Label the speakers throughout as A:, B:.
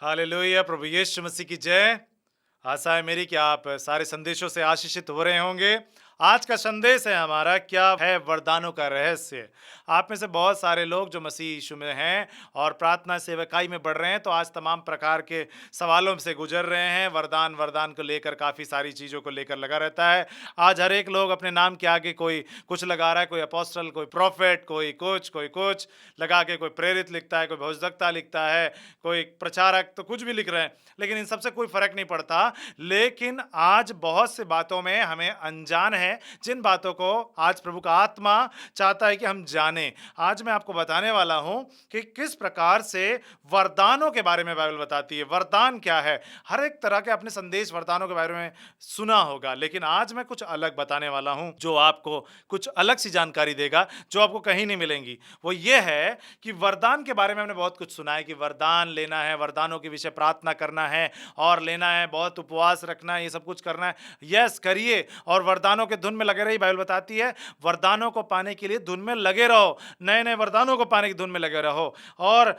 A: Hallelujah, प्रभु यीशु मसीह की जय। आशा है मेरी कि आप सारे संदेशों से आशीषित हो रहे होंगे। आज का संदेश है हमारा, क्या है वरदानों का रहस्य। आप में से बहुत सारे लोग जो मसीह यीशु में हैं और प्रार्थना सेवकाई में बढ़ रहे हैं, तो आज तमाम प्रकार के सवालों से गुजर रहे हैं। वरदान वरदान को लेकर काफ़ी सारी चीज़ों को लेकर लगा रहता है। आज हर एक लोग अपने नाम के आगे कोई कुछ लगा रहा है, कोई अपोस्टल, कोई प्रॉफिट, कोई कुछ लगा के, कोई प्रेरित लिखता है, कोई भविष्यवक्ता लिखता है, कोई प्रचारक, तो कुछ भी लिख रहे हैं। लेकिन इन सबसे कोई फर्क नहीं पड़ता। लेकिन आज बहुत से बातों में हमें अनजान है, जिन बातों को आज प्रभु का आत्मा चाहता है कि हम जानें। आज मैं आपको बताने वाला हूं कि किस प्रकार से वरदानों के बारे में बाइबल बताती है। वरदान क्या है? हर एक तरह के अपने संदेश वरदानों के बारे में सुना होगा, लेकिन आज मैं कुछ अलग बताने वाला हूं, जो आपको कुछ अलग सी जानकारी देगा, जो आपको कहीं नहीं मिलेंगी। वो ये है कि वरदान के बारे में हमने बहुत कुछ सुना है कि वरदान लेना है, वरदानों के विषय प्रार्थना करना है और लेना है, बहुत उपवास रखना है, ये सब कुछ करना है। यस, करिए और वरदानों के धुन में लगे रहिए। बाइबल बताती है वरदानों को पाने के लिए धुन में लगे रहो, नए नए वरदानों को पाने की धुन में लगे रहो और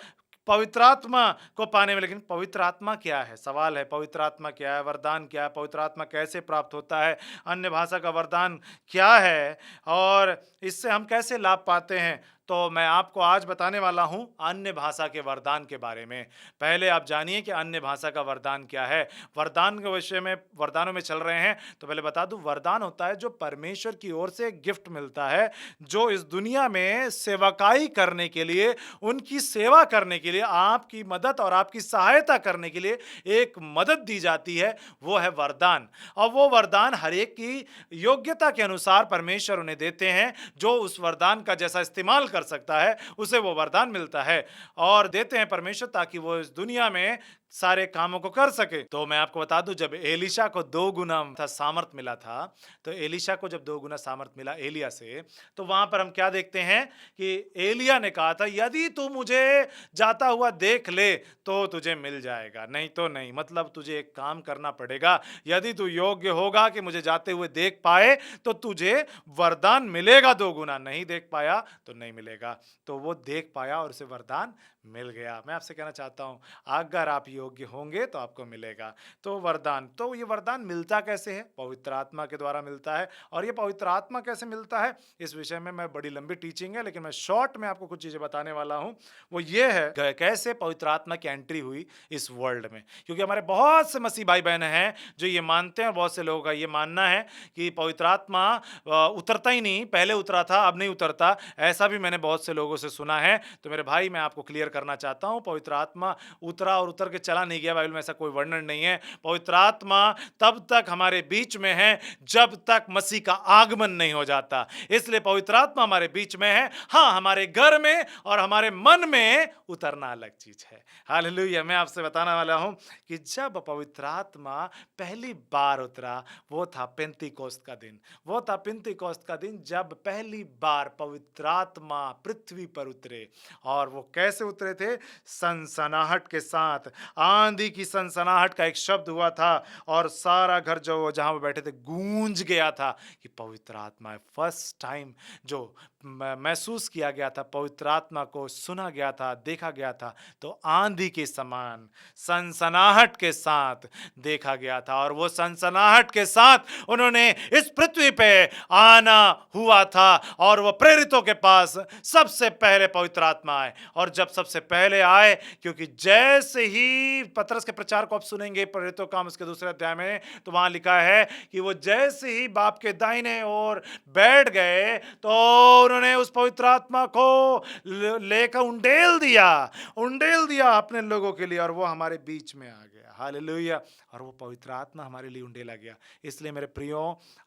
A: पवित्र आत्मा को पाने में। लेकिन पवित्र आत्मा क्या है? सवाल है, पवित्र आत्मा क्या है? वरदान क्या है? पवित्र आत्मा कैसे प्राप्त होता है? अन्य भाषा का वरदान क्या है और इससे हम कैसे लाभ पाते हैं? तो मैं आपको आज बताने वाला हूं अन्य भाषा के वरदान के बारे में। पहले आप जानिए कि अन्य भाषा का वरदान क्या है। वरदान के विषय में, वरदानों में चल रहे हैं, तो पहले बता दूं, वरदान होता है जो परमेश्वर की ओर से एक गिफ्ट मिलता है, जो इस दुनिया में सेवकाई करने के लिए, उनकी सेवा करने के लिए, आपकी मदद और आपकी सहायता करने के लिए एक मदद दी जाती है, वो है वरदान। और वो वरदान हर एक की योग्यता के अनुसार परमेश्वर उन्हें देते हैं। जो उस वरदान का जैसा इस्तेमाल कर सकता है, उसे वो वरदान मिलता है और देते हैं परमेश्वर, ताकि वो इस दुनिया में सारे कामों को कर सके। तो मैं आपको बता दूं, जब एलिशा को 2 गुना सामर्थ मिला था, तो एलिशा को जब 2 गुना सामर्थ मिला एलिया से, तो वहां पर हम क्या देखते हैं कि एलिया ने कहा था, यदि तू मुझे जाता हुआ देख ले तो तुझे मिल जाएगा, नहीं तो नहीं। मतलब तुझे एक काम करना पड़ेगा, यदि तू योग्य होगा कि मुझे जाते हुए देख पाए तो तुझे वरदान मिलेगा 2 गुना। नहीं देख पाया तो नहीं मिलेगा। तो वो देख पाया और उसे वरदान मिल गया। मैं आपसे कहना चाहता हूं, अगर आप योग्य होंगे तो आपको मिलेगा। तो वरदान, तो ये वरदान मिलता कैसे है? पवित्र आत्मा के द्वारा मिलता है। और ये पवित्र आत्मा कैसे मिलता है, इस विषय में मैं बड़ी लंबी टीचिंग है, लेकिन मैं शॉर्ट में आपको कुछ चीजें बताने वाला हूं। वो ये है कैसे पवित्र आत्मा की एंट्री हुई इस वर्ल्ड में। क्योंकि हमारे बहुत से मसीह भाई बहन हैं जो ये मानते हैं, और बहुत से लोगों का ये मानना है कि पवित्र आत्मा उतरता ही नहीं, पहले उतरा था अब नहीं उतरता। ऐसा भी मैंने बहुत से लोगों से सुना है। तो मेरे भाई, मैं आपको क्लियर करना चाहता हूं, पवित्र आत्मा उतरा और उतर के चला नहीं गया। बाइबल में ऐसा कोई वर्णन नहीं है। पवित्र आत्मा तब तक हमारे बीच में है जब तक मसीह का आगमन नहीं हो जाता। इसलिए पवित्र आत्मा हमारे बीच में है। हाँ, हमारे घर में और हमारे मन में उतरना अलग चीज है। हालेलुया। मैं आपसे बताने वाला हूं कि जब पवित्र आत्मा पहली बार उतरा, वो था पेंतीकोस्त का दिन। वो था पेंतीकोस्त का दिन जब पहली बार पवित्र आत्मा पृथ्वी पर उतरे। और वो कैसे उतरे थे? सनसनाहट के साथ। आंधी की सनसनाहट का एक शब्द हुआ था और सारा घर जो जहां वो बैठे थे गूंज गया था कि पवित्र आत्मा है। फर्स्ट टाइम जो महसूस किया गया था, पवित्र आत्मा को सुना गया था, देखा गया था, तो आंधी के समान सनसनाहट के साथ देखा गया था। और वो सनसनाहट के साथ उन्होंने इस पृथ्वी पे आना हुआ था और वो प्रेरितों के पास सबसे पहले पवित्र आत्मा आए। और जब सबसे पहले आए, क्योंकि जैसे ही पतरस के प्रचार को आप सुनेंगे प्रेरितों का उसके 2 अध्याय में, तो वहां लिखा है कि वो जैसे ही बाप के दाहिने ओर बैठ गए, तो उन्होंने उस पवित्र आत्मा को लेकर उंडेल दिया अपने लोगों के लिए, और वो हमारे बीच में आ गया। हालेलुया। और वो पवित्र आत्मा हमारे लिए उंडेला गया। इसलिए मेरे प्रियो,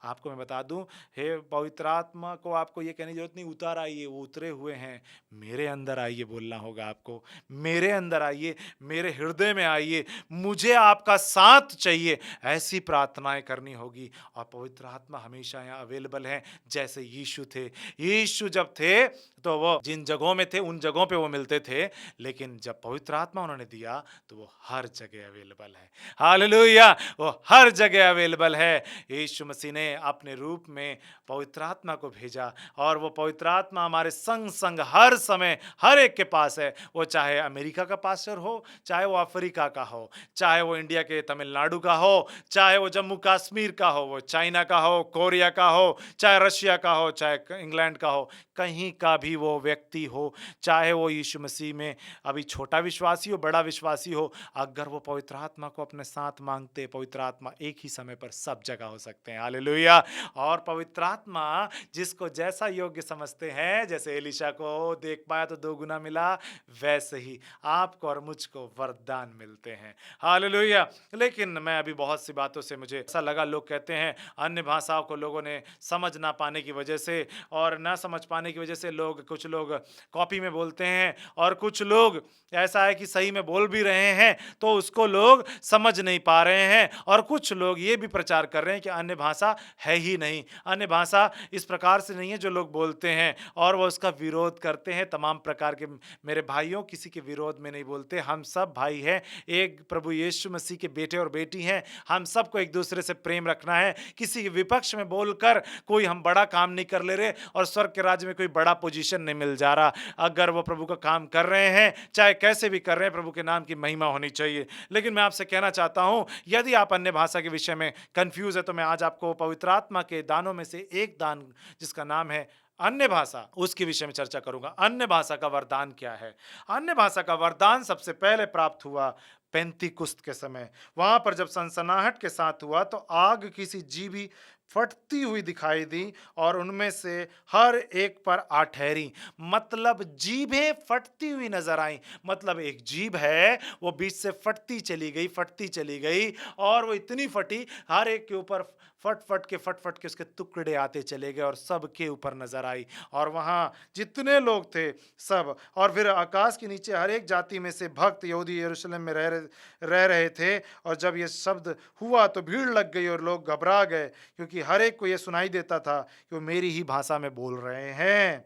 A: आपको मैं बता दूं, हे पवित्र आत्मा को आपको ये कहने की जरूरत नहीं उतार आइए, वो उतरे हुए हैं। मेरे अंदर आइए बोलना होगा आपको। मेरे अंदर आइए, मेरे हृदय में आइए, मुझे आपका साथ चाहिए, ऐसी प्रार्थनाएं करनी होगी। और पवित्र आत्मा हमेशा यहाँ अवेलेबल है। जैसे यीशु थे, यीशु जब थे तो वो जिन जगहों में थे उन जगहों पे वो मिलते थे, लेकिन जब पवित्र आत्मा उन्होंने दिया तो वो हर जगह अवेलेबल अवेलेबल है। हालेलुया, वो हर जगह अवेलेबल है। यीशु मसीह ने अपने रूप में पवित्र आत्मा को भेजा और वो पवित्र आत्मा हमारे संग संग हर समय हर एक के पास है। वो चाहे अमेरिका का पास्टर हो, चाहे वो अफ्रीका का हो, चाहे वो इंडिया के तमिलनाडु का हो, चाहे वो जम्मू कश्मीर का हो, वो चाइना का हो, कोरिया का हो, चाहे रशिया का हो, चाहे इंग्लैंड का हो, कहीं का भी वो व्यक्ति हो, चाहे वो यीशु मसीह में अभी छोटा विश्वासी हो, बड़ा विश्वासी हो, अगर वो पवित्र आत्मा को अपने साथ मांगते, पवित्र आत्मा एक ही समय पर सब जगह हो सकते हैं। हालेलुया। और पवित्र आत्मा जिसको जैसा योग्य समझते हैं, जैसे एलीशा को देख पाया तो 2 गुना मिला, वैसे ही आपको और मुझको वरदान मिलते हैं। हालेलुया। लेकिन मैं अभी बहुत सी बातों से मुझे ऐसा लगा, लोग कहते हैं अन्य भाषाओं को लोगों ने समझ ना पाने की वजह से और ना समझ पाने की वजह से कुछ लोग कॉपी में बोलते हैं और कुछ लोग ऐसा है कि सही में बोल भी रहे हैं तो उसको लोग समझ नहीं पा रहे हैं। और कुछ लोग ये भी प्रचार कर रहे हैं कि अन्य भाषा है ही नहीं, अन्य भाषा इस प्रकार से नहीं है जो लोग बोलते हैं, और वो उसका विरोध करते हैं। तमाम प्रकार के मेरे भाइयों, किसी के विरोध में नहीं बोलते, हम सब भाई हैं, एक प्रभु यीशु मसीह के बेटे और बेटी हैं। हम सबको एक दूसरे से प्रेम रखना है। किसी के विपक्ष में बोलकर कोई हम बड़ा काम नहीं कर ले रहे और स्वर्ग के राज्य में कोई बड़ा पोजीशन नहीं मिल जा रहा। अगर वो प्रभु का काम कर रहे हैं, चाहे कैसे भी कर रहे हैं, प्रभु के नाम की महिमा होनी चाहिए। लेकिन मैं आपसे कहना चाहता हूं, यदि आप अन्य भाषा के विषय में कंफ्यूज है तो मैं आज आपको पवित्र आत्मा के दानों में से एक दान जिसका नाम है अन्य भाषा, उसके विषय में चर्चा करूंगा। अन्य भाषा का वरदान क्या है? अन्य भाषा का वरदान सबसे पहले प्राप्त हुआ पेंतीकुस्त के समय। वहां पर जब सनसनाहट के साथ हुआ तो आग किसी जीवी फटती हुई दिखाई दी और उनमें से हर एक पर आ ठहरी। मतलब जीभें फटती हुई नजर आई। मतलब एक जीभ है, वो बीच से फटती चली गई और वो इतनी फटी, हर एक के ऊपर फट फट के उसके टुकड़े आते चले गए और सब के ऊपर नजर आई। और वहां जितने लोग थे सब, और फिर आकाश के नीचे हर एक जाति में से भक्त यहूदी यरूशलेम में रह रहे थे। और जब ये शब्द हुआ तो भीड़ लग गई और लोग घबरा गए, क्योंकि हर एक को यह सुनाई देता था कि वो मेरी ही भाषा में बोल रहे हैं।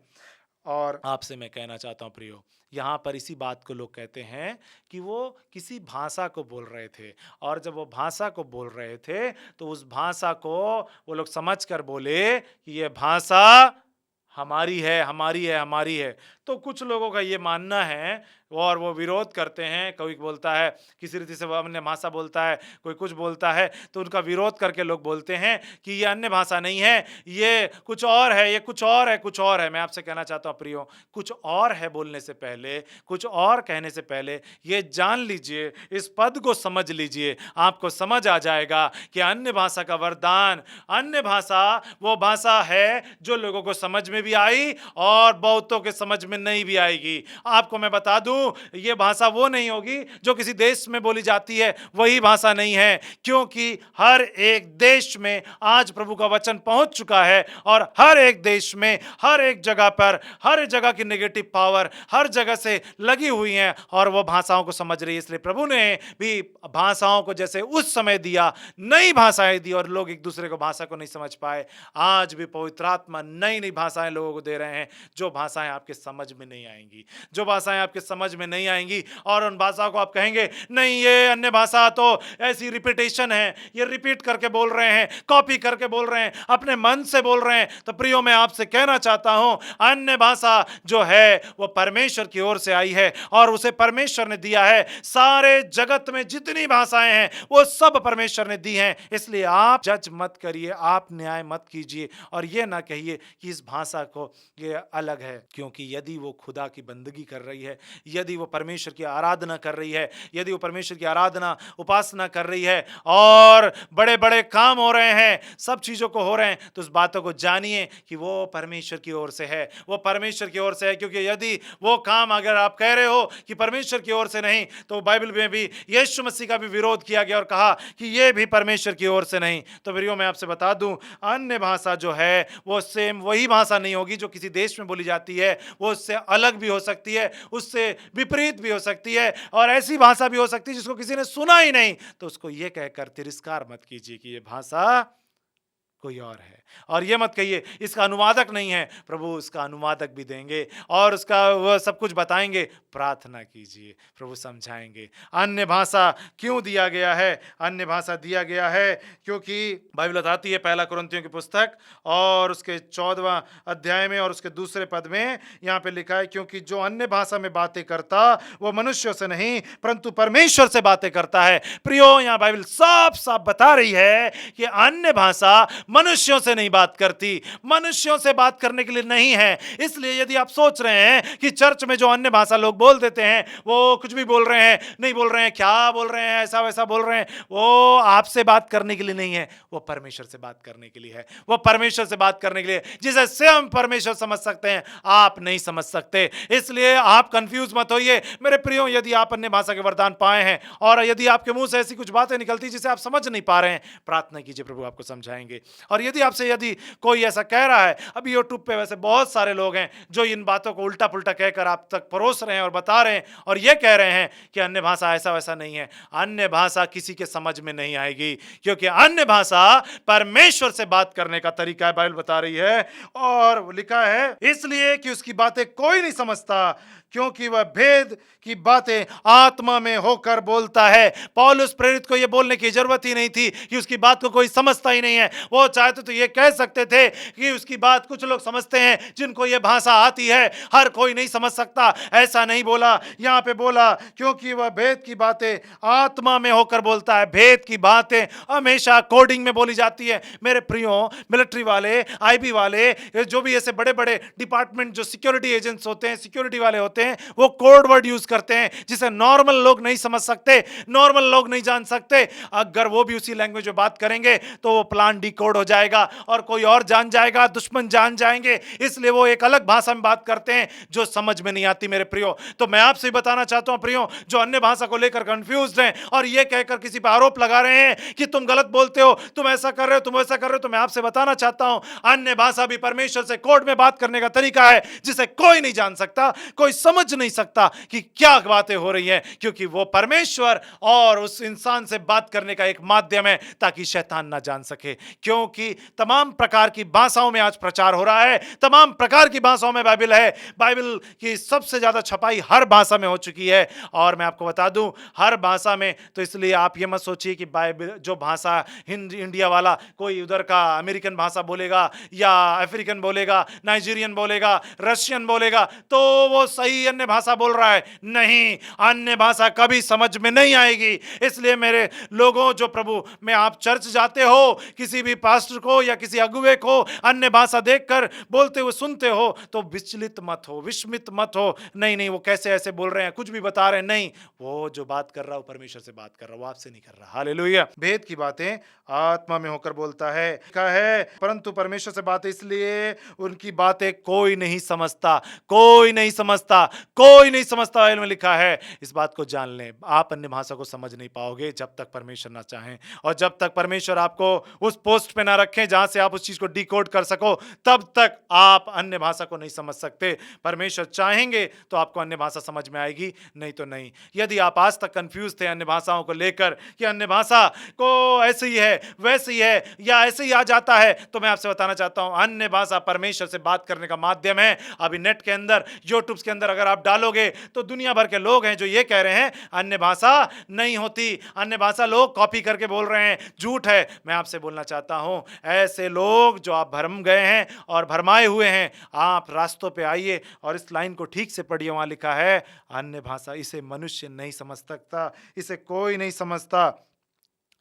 A: और आपसे मैं कहना चाहता हूं प्रियो, यहाँ पर इसी बात को लोग कहते हैं कि वो किसी भाषा को बोल रहे थे, और जब वो भाषा को बोल रहे थे तो उस भाषा को वो लोग समझ कर बोले कि ये भाषा हमारी है। तो कुछ लोगों का ये मानना है और वो विरोध करते हैं। कोई बोलता है किसी रीति से वो अन्य भाषा बोलता है, कोई कुछ बोलता है, तो उनका विरोध करके लोग बोलते हैं कि ये अन्य भाषा नहीं है, ये कुछ और है, ये कुछ और है। मैं आपसे कहना चाहता हूँ प्रियो, कुछ और है बोलने से पहले, कुछ और कहने से पहले ये जान लीजिए, इस पद को समझ लीजिए, आपको समझ आ जाएगा कि अन्य भाषा का वरदान, अन्य भाषा वो भाषा है जो लोगों को समझ में भी आई और बहुतों के समझ में नहीं भी आएगी। आपको मैं बता दूं, ये भाषा वो नहीं होगी जो किसी देश में बोली जाती है, वही भाषा नहीं है, क्योंकि हर एक देश में आज प्रभु का वचन पहुंच चुका है और हर एक देश में, हर एक जगह पर, हर जगह की नेगेटिव पावर हर जगह से लगी हुई है और वो भाषाओं को समझ रही है। इसलिए प्रभु ने भी भाषाओं को जैसे उस समय दिया, नई भाषाएं दी और लोग एक दूसरे को भाषा को नहीं समझ पाए, आज भी पवित्र आत्मा नई नई भाषाएं लोगों को दे रहे हैं, जो भाषाएं आपके समझ में नहीं आएंगी, जो भाषाएं आपके समझ में नहीं आएंगी। और उन भाषाओं को आप कहेंगे नहीं ये अन्य भाषा तो ऐसी रिपीटेशन है, ये रिपीट करके बोल रहे हैं, कॉपी करके बोल रहे हैं, अपने मन से बोल रहे हैं। तो प्रियो, मैं आपसे कहना चाहता हूं, अन्य भाषा जो है वो परमेश्वर की ओर से आई है और उसे परमेश्वर ने दिया है। सारे जगत में जितनी भाषाएं हैं वो सब परमेश्वर ने दी हैं। इसलिए आप जज मत करिए, आप न्याय मत कीजिए और ये ना कहिए कि इस भाषा को ये अलग है, क्योंकि यदि वो खुदा की बंदगी कर रही है, यदि वो परमेश्वर की आराधना कर रही है, यदि वो परमेश्वर की आराधना उपासना कर रही है और बड़े बड़े काम हो रहे हैं, सब चीजों को हो रहे हैं, तो उस बातों को जानिए कि वो परमेश्वर की ओर से है, वो परमेश्वर की ओर से है। क्योंकि यदि वो काम अगर आप कह रहे हो कि परमेश्वर की ओर से नहीं, तो बाइबल में भी यीशु मसीह का भी विरोध किया गया और कहा कि ये भी परमेश्वर की ओर से नहीं। तो प्रियो, मैं आपसे बता दूं, अन्य भाषा जो है वो सेम वही भाषा नहीं होगी जो किसी देश में बोली जाती है, वो उससे अलग भी हो सकती है, उससे विपरीत भी हो सकती है और ऐसी भाषा भी हो सकती है जिसको किसी ने सुना ही नहीं। तो उसको ये कहकर तिरस्कार मत कीजिए कि ये भाषा कोई और है। और ये मत कहिए इसका अनुवादक नहीं है, प्रभु उसका अनुवादक भी देंगे और उसका वह सब कुछ बताएंगे। प्रार्थना कीजिए, प्रभु समझाएंगे। अन्य भाषा क्यों दिया गया है? अन्य भाषा दिया गया है क्योंकि बाइबल बताती है, पहला कुरिन्थियों की पुस्तक और उसके 14वां अध्याय में और उसके दूसरे पद में यहाँ पे लिखा है, क्योंकि जो अन्य भाषा में बातें करता वो मनुष्यों से नहीं परंतु परमेश्वर से बातें करता है। प्रियो, यहाँ बाइबल साफ साफ बता रही है कि अन्य भाषा मनुष्यों से नहीं बात करती, मनुष्यों से बात करने के लिए नहीं है। इसलिए यदि आप सोच रहे हैं कि चर्च में जो अन्य भाषा लोग बोल देते हैं वो कुछ भी बोल रहे हैं, नहीं बोल रहे हैं, क्या बोल रहे हैं, ऐसा वैसा बोल रहे हैं, वो आपसे बात करने के लिए नहीं है, वो परमेश्वर से बात करने के लिए है। वो परमेश्वर से बात करने के लिए जिसे स्वयं परमेश्वर समझ सकते हैं, आप नहीं समझ सकते। इसलिए आप कंफ्यूज मत होइए मेरे प्रियो। यदि आप अन्य भाषा के वरदान पाए हैं और यदि आपके मुंह से ऐसी कुछ बातें निकलती जिसे आप समझ नहीं पा रहे हैं, प्रार्थना कीजिए, प्रभु आपको समझाएंगे। और यदि आपसे यदि कोई ऐसा कह रहा है, अभी यूट्यूब पे वैसे बहुत सारे लोग हैं जो इन बातों को उल्टा पुल्टा कहकर आप तक परोस रहे हैं और बता रहे हैं और ये कह रहे हैं कि अन्य भाषा ऐसा वैसा नहीं है। अन्य भाषा किसी के समझ में नहीं आएगी, क्योंकि अन्य भाषा परमेश्वर से बात करने का तरीका है, बाइबल बता रही है। और लिखा है इसलिए कि उसकी बातें कोई नहीं समझता, क्योंकि वह भेद की बातें आत्मा में होकर बोलता है। पौलुस प्रेरित को यह बोलने की जरूरत ही नहीं थी कि उसकी बात को कोई समझता ही नहीं है। वो चाहते तो ये कह सकते थे कि उसकी बात कुछ लोग समझते हैं जिनको ये भाषा आती है, हर कोई नहीं समझ सकता। ऐसा नहीं बोला, यहां पे बोला क्योंकि वह भेद की बातें आत्मा में होकर बोलता है। भेद की बातें हमेशा कोडिंग में बोली जाती है। मेरे प्रियो, मिलिट्री वाले, आईबी वाले, जो भी ऐसे बड़े बड़े डिपार्टमेंट, जो सिक्योरिटी एजेंट्स होते हैं, सिक्योरिटी वाले होते हैं, वो कोड वर्ड यूज करते हैं जिसे नॉर्मल लोग नहीं समझ सकते, नॉर्मल लोग नहीं जान सकते। अगर वो भी उसी लैंग्वेज में बात करेंगे तो वो प्लान डिकोड हो जाएगा और कोई और जान जाएगा, दुश्मन जान जाएंगे। इसलिए वो एक अलग भाषा में बात करते हैं जो समझ में नहीं आती मेरे प्रियो। तो मैं आपसे बताना चाहता हूं प्रियो, जो अन्य भाषा को लेकर कंफ्यूज्ड हैं और ये कहकर किसी पर आरोप लगा रहे हैं कि तुम गलत बोलते हो, तुम ऐसा कर रहे हो, तुम ऐसा कर रहे हो, तो मैं आपसे बताना चाहता हूं अन्य भाषा भी परमेश्वर से कोड में बात करने का तरीका है जिसे कोई नहीं जान सकता, कोई समझ नहीं सकता कि क्या बातें हो रही हैं, क्योंकि वो परमेश्वर और उस इंसान से बात करने का एक माध्यम है ताकि शैतान ना जान सके। क्योंकि तमाम प्रकार की भाषाओं में आज प्रचार हो रहा है, तमाम प्रकार की भाषाओं में बाइबल है। बाइबल की सबसे ज्यादा छपाई हर भाषा में हो चुकी है। और मैं आपको बता दूं, हर भाषा में, तो इसलिए आप ये मत सोचिए कि बाइबल जो भाषा इंडिया वाला कोई उधर का अमेरिकन भाषा बोलेगा या अफ्रीकन बोलेगा, नाइजीरियन बोलेगा, रशियन बोलेगा तो वो सही अन्य भाषा बोल रहा है। नहीं, अन्य भाषा कभी समझ में नहीं आएगी। इसलिए मेरे लोगों, जो प्रभु में आप चर्च जाते हो, किसी भी पास्टर को या किसी अगुवे को अन्य भाषा देखकर बोलते हुए सुनते हो तो विचलित मत हो, विस्मित मत हो। नहीं नहीं, वो कैसे ऐसे बोल रहे हैं, कुछ भी बता रहे हैं। नहीं, वो जो बात कर रहा है वो परमेश्वर से बात कर रहा है, वो आपसे नहीं कर रहा। हालेलुया। भेद की बातें आत्मा में होकर बोलता है, लिखा है, परंतु परमेश्वर से बातें इसलिए उनकी बातें कोई नहीं समझता, कोई नहीं समझता, कोई नहीं समझता। बाइबल में लिखा है, इस बात को जान लें, आप अन्य भाषा को समझ नहीं पाओगे जब तक परमेश्वर ना चाहें, और जब तक परमेश्वर आपको उस पोस्ट पे ना रखें जहां से आप उस चीज को डिकोड कर सको, तब तक आप अन्य भाषा को नहीं समझ सकते। परमेश्वर चाहेंगे तो आपको अन्य भाषा समझ में आएगी, नहीं तो नहीं। यदि आप आज तक कंफ्यूज थे अन्य भाषाओं को लेकर कि अन्य भाषा को ऐसे ही है, वैसे ही है, या ऐसे ही आ जाता है, तो मैं आपसे बताना चाहता हूं, अन्य भाषा परमेश्वर से बात करने का माध्यम है। अभी नेट के अंदर, यूट्यूब के अंदर अगर आप डालोगे तो दुनिया भर के लोग हैं जो ये कह रहे हैं अन्य भाषा नहीं होती, अन्य भाषा लोग कॉपी करके बोल रहे हैं, झूठ है। मैं आपसे बोलना चाहता हूं, ऐसे लोग जो आप भरम गए हैं और भरमाए हुए हैं, आप रास्तों पे आइए और इस लाइन को ठीक से पढ़िए। वहां लिखा है, अन्य भाषा, इसे मनुष्य नहीं समझ सकता, इसे कोई नहीं समझता।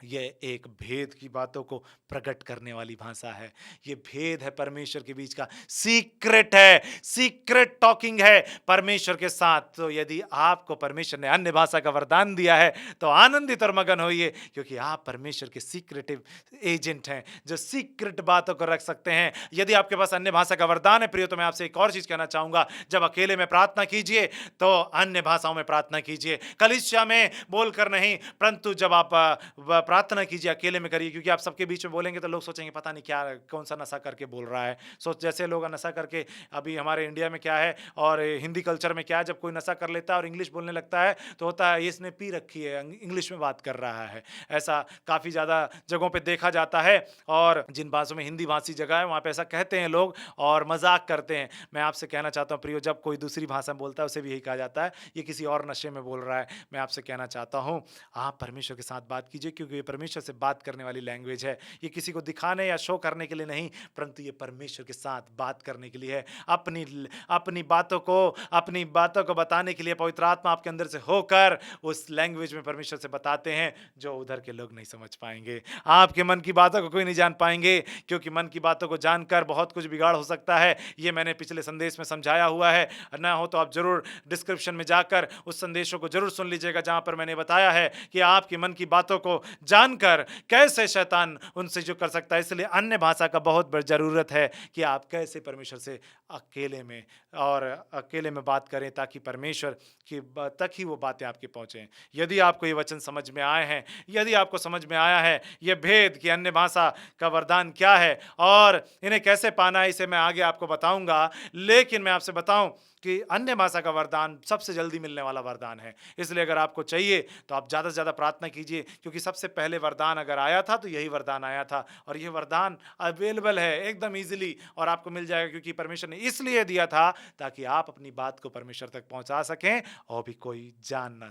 A: ये एक भेद की बातों को प्रकट करने वाली भाषा है। ये भेद है परमेश्वर के बीच का, सीक्रेट है, सीक्रेट टॉकिंग है परमेश्वर के साथ। तो यदि आपको परमेश्वर ने अन्य भाषा का वरदान दिया है तो आनंदित और मगन होइए, क्योंकि आप परमेश्वर के सीक्रेटिव एजेंट हैं जो सीक्रेट बातों को रख सकते हैं। यदि आपके पास अन्य भाषा का वरदान है प्रियो, तो मैं आपसे एक और चीज कहना चाहूंगा, जब अकेले में प्रार्थना कीजिए तो अन्य भाषाओं में प्रार्थना कीजिए, कलीसिया में बोलकर नहीं, परंतु जब आप प्रार्थना कीजिए, अकेले में करिए, क्योंकि आप सबके बीच में बोलेंगे तो लोग सोचेंगे पता नहीं क्या कौन सा नशा करके बोल रहा है। जैसे लोग नशा करके अभी हमारे इंडिया में क्या है और हिंदी कल्चर में क्या है, जब कोई नशा कर लेता है और इंग्लिश बोलने लगता है तो होता है ये इसने पी रखी है, इंग्लिश में बात कर रहा है। ऐसा काफ़ी ज़्यादा जगहों पे देखा जाता है और जिन भाषाओं में हिंदी भाषी जगह है वहाँ पे ऐसा कहते हैं लोग और मजाक करते हैं। मैं आपसे कहना चाहता हूँ प्रियो, जब कोई दूसरी भाषा में बोलता है उसे भी यही कहा जाता है ये किसी और नशे में बोल रहा है। मैं आपसे कहना चाहता हूँ आप परमेश्वर के साथ बात कीजिए, क्योंकि ये परमेश्वर से बात करने वाली लैंग्वेज है। ये किसी को दिखाने या शो करने के लिए नहीं, परंतु ये परमेश्वर के साथ बात करने के लिए है। अपनी बातों को बताने के लिए पवित्र आत्मा आपके अंदर से होकर उस लैंग्वेज में परमेश्वर से बताते हैं जो उधर के लोग नहीं समझ पाएंगे। आपके मन की बातों को कोई नहीं जान पाएंगे, क्योंकि मन की बातों को जानकर बहुत कुछ बिगाड़ हो सकता है। ये मैंने पिछले संदेश में समझाया हुआ है, ना हो तो आप जरूर डिस्क्रिप्शन में जाकर उस संदेशों को जरूर सुन लीजिएगा, जहां पर मैंने बताया है कि आपके मन की बातों को जानकर कैसे शैतान उनसे जो कर सकता है। इसलिए अन्य भाषा का बहुत बड़ी जरूरत है कि आप कैसे परमेश्वर से अकेले में बात करें, ताकि परमेश्वर की तक ही वो बातें आपके पहुंचे। यदि आपको ये वचन समझ में आए हैं, यदि आपको समझ में आया है ये भेद कि अन्य भाषा का वरदान क्या है और इन्हें कैसे पाना है, इसे मैं आगे आपको बताऊंगा। लेकिन मैं आपसे बताऊं कि अन्य भाषा का वरदान सबसे जल्दी मिलने वाला वरदान है। इसलिए अगर आपको चाहिए तो आप ज़्यादा से ज़्यादा प्रार्थना कीजिए, क्योंकि सबसे पहले वरदान अगर आया था तो यही वरदान आया था और यह वरदान अवेलेबल है एकदम इजीली और आपको मिल जाएगा, क्योंकि परमेश्वर ने इसलिए दिया था ताकि आप अपनी बात को परमेश्वर तक पहुंचा सकें और भी कोई जान ना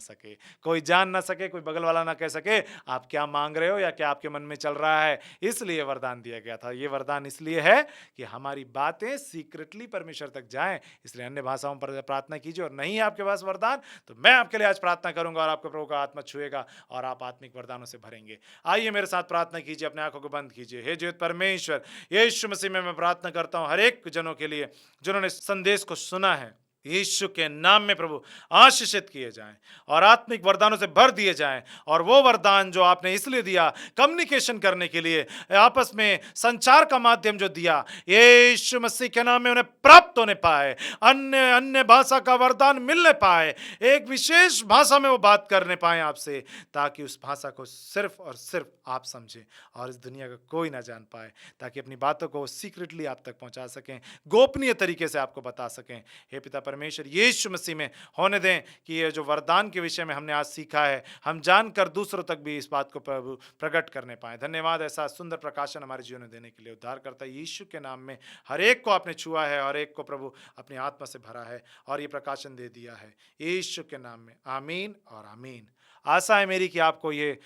A: सके, कोई बगल वाला ना कह सके आप क्या मांग रहे हो या क्या आपके मन में चल रहा है। इसलिए वरदान दिया गया था। ये वरदान इसलिए है कि हमारी बातें सीक्रेटली परमेश्वर तक जाएं। इसलिए अन्य भाषाओं पर प्रार्थना कीजिए, और नहीं है आपके पास वरदान तो मैं आपके लिए आज प्रार्थना करूंगा और आपको प्रभु का आत्मा छुएगा और आप आत्मिक वरदानों से भरेंगे। आइए मेरे साथ प्रार्थना कीजिए, अपने आंखों को बंद कीजिए। हे जीवित परमेश्वर, यीशु मसीह में मैं प्रार्थना करता हूं हर एक जनों के लिए जिन्होंने संदेश को सुना है। यीशु के नाम में प्रभु आशीषित किए जाएं और आत्मिक वरदानों से भर दिए जाएं, और वो वरदान जो आपने इसलिए दिया कम्युनिकेशन करने के लिए, आपस में संचार का माध्यम जो दिया, यीशु मसीह के नाम में उन्हें प्राप्त होने पाए, अन्य भाषा का वरदान मिलने पाए, एक विशेष भाषा में वो बात करने पाए आपसे, ताकि उस भाषा को सिर्फ और सिर्फ आप समझें और इस दुनिया का कोई ना जान पाए, ताकि अपनी बातों को सीक्रेटली आप तक पहुंचा सकें, गोपनीय तरीके से आपको बता सकें। हे पिता परमेश्वर, यीशु मसीह में होने दें कि ये जो वरदान के विषय में हमने आज सीखा है, हम जानकर दूसरों तक भी इस बात को प्रभु प्रकट करने पाए। धन्यवाद ऐसा सुंदर प्रकाशन हमारे जीवन में देने के लिए। उद्धार करता यीशु के नाम में हर एक को आपने छुआ है, हर एक को प्रभु अपनी आत्मा से भरा है और ये प्रकाशन दे दिया है, यीशु के नाम में आमीन और आमीन। आशा है मेरी कि आपको ये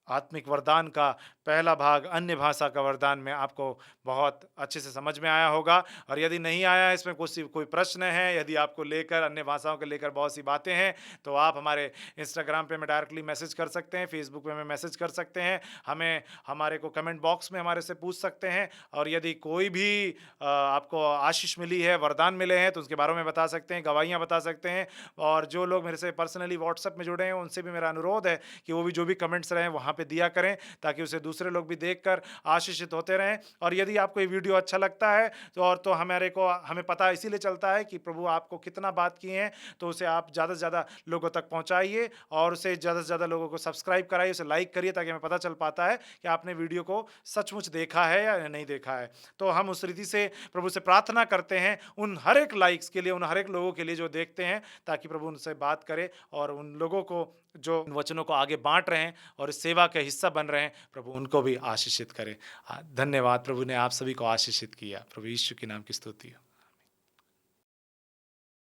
A: आत्मिक वरदान का पहला भाग अन्य भाषा का वरदान में आपको बहुत अच्छे से समझ में आया होगा। और यदि नहीं आया, इसमें कोई प्रश्न है, यदि आपको लेकर अन्य भाषाओं को लेकर बहुत सी बातें हैं, तो आप हमारे इंस्टाग्राम पे हमें डायरेक्टली मैसेज कर सकते हैं, फेसबुक पे हमें मैसेज कर सकते हैं, हमारे को कमेंट बॉक्स में हमारे से पूछ सकते हैं। और यदि कोई भी आपको आशीष मिली है, वरदान मिले हैं, तो उसके बारे में बता सकते हैं, गवाहियाँ बता सकते हैं। और जो लोग मेरे से पर्सनली व्हाट्सएप में जुड़े हैं उनसे भी मेरा अनुरोध है कि वो भी जो भी कमेंट्स रहे वहाँ पे दिया करें, ताकि उसे दूसरे लोग भी देखकर आशीषित होते रहें। और यदि आपको ये वीडियो अच्छा लगता है तो हमें पता इसीलिए चलता है कि प्रभु आपको कितना बात किए हैं, तो उसे आप ज़्यादा से ज़्यादा लोगों तक पहुँचाइए और उसे ज़्यादा से ज़्यादा लोगों को सब्सक्राइब कराइए, उसे लाइक करिए, ताकि हमें पता चल पाता है कि आपने वीडियो को सचमुच देखा है या नहीं देखा है। तो हम उस रीति से प्रभु से प्रार्थना करते हैं उन हर एक लाइक्स के लिए, उन हर एक लोगों के लिए जो देखते हैं, ताकि प्रभु उनसे बात करे और उन लोगों को जो वचनों को आगे बांट रहे हैं और इस सेवा का हिस्सा बन रहे हैं, प्रभु उनको भी आशीषित करें। धन्यवाद, प्रभु ने आप सभी को आशीषित किया। प्रभु यीशु के नाम की स्तुति हो।